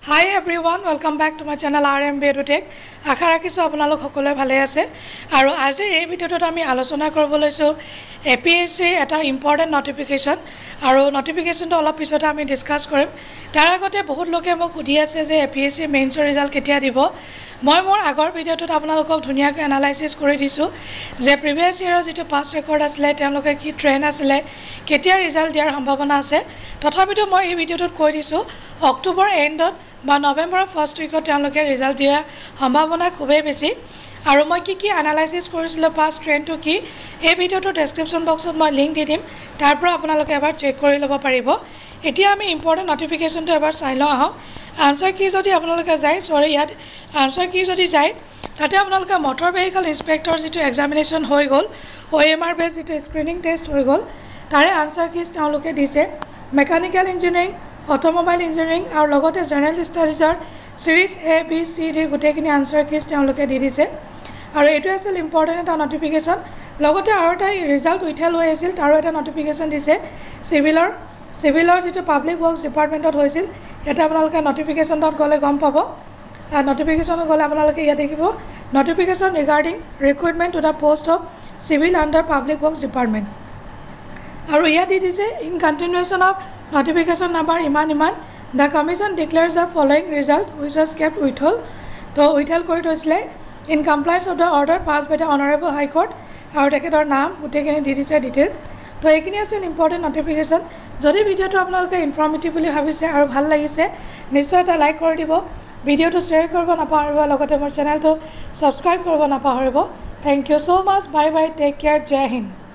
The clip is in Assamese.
Hi everyone, welcome back to my channel RM Edutech. আশা ৰাখিছো আপোনালোক সকলোৱে ভালে আছে আৰু আজি এই ভিডিঅ'টোত আমি আলোচনা কৰিব লৈছো APSC এটা ইম্পৰ্টেন্ট নটিফিকেশন আৰু নটিফিকেশনটো অলপ পিছতে আমি ডিসকাস কৰিম তাৰ আগতে বহুত লোকে মোক সুধি আছে যে APSC মেইনছৰ ৰিজাল্ট কেতিয়া দিব মই মোৰ আগৰ ভিডিঅ'টোত আপোনালোকক ধুনিয়াকৈ এনালাইসিস কৰি দিছো যে প্ৰিভিয়াস ইয়াৰৰ যেটো পাস ৰেকৰ্ড আছিল তেওঁলোকে কি ট্ৰেন্ড আছিল কেতিয়া ৰিজাল্ট দিয়াৰ সম্ভাৱনা আছে তথাপিতো মই এই ভিডিঅ'টোত কৈ দিছো অক্টোবৰ এণ্ডত বা নৱেম্বৰৰ ফাৰ্স্ট উইকত তেওঁলোকে ৰিজাল্ট দিয়াৰ সম্ভাৱনা খুবেই বেছি আৰু মই কি এনালাইসিস কৰিছিলো পাস ট্ৰেন্ডটো কি এই ভিডিঅ'টোৰ ডেসক্ৰিপচন বক্সত মই লিংক দি দিম তাৰ পৰা আপোনালোকে এবাৰ চেক কৰি ল'ব পাৰিব এতিয়া আমি ইম্পৰ্টেন্ট নটিফিকেশনটো এবাৰ চাই লওঁ আহক আনসাৰ কি যদি আপোনালোকে যায় সৰি ইয়াত আনসাৰ কি যদি যায় তাতে আপোনালোকে মোটৰ ভেহিকল ইনস্পেক্টৰ যেটো এক্সামিনেশন হৈ গল OMR বেস যেটো স্ক্ৰিনিং টেষ্ট হৈ গল তাৰে আনসাৰ কি তেওঁলোকে দিছে মেকানিক্যাল ইঞ্জিনিয়াৰিং অটোমোবাইল ইঞ্জিনিয়াৰিং আৰু লগতে জেনাৰেল ষ্টাডিজৰ series A B C D গুটেখিনি আনসাৰ কিছ তেওঁলোকে দি দিছে আৰু এটো আছিল ইম্পৰ্টেন্ট এটা নটিফিকেশন লগতে আৰু এটা ৰিজাল্ট উইথেল হৈ আছিল তাৰো এটা নটিফিকেশন দিছে সিভিলৰ যেটো পাব্লিক ওয়ার্কস ডিপার্টমেন্টত হৈছিল এটা আপোনালোকে নটিফিকেশনত গলে গম পাব নটিফিকেশন গলে আপোনালোকে ইয়া দেখিব notification regarding recruitment to the post of civil under public works department আৰু ইয়া দি দিছে in continuation of notification number iman the commission declares the following result which was kept withheld to withheld kori thosile in compliance of the order passed by the honorable high court aru teketor naam gutekini di dise details to ekini asil important notification jodi video to apnaloke informative boli bhabise aru bhal lagise nishoy ta like kori dibo video to share koribo napaharibo logote mor channel to subscribe koribo napaharibo thank you so much bye bye take care jai hind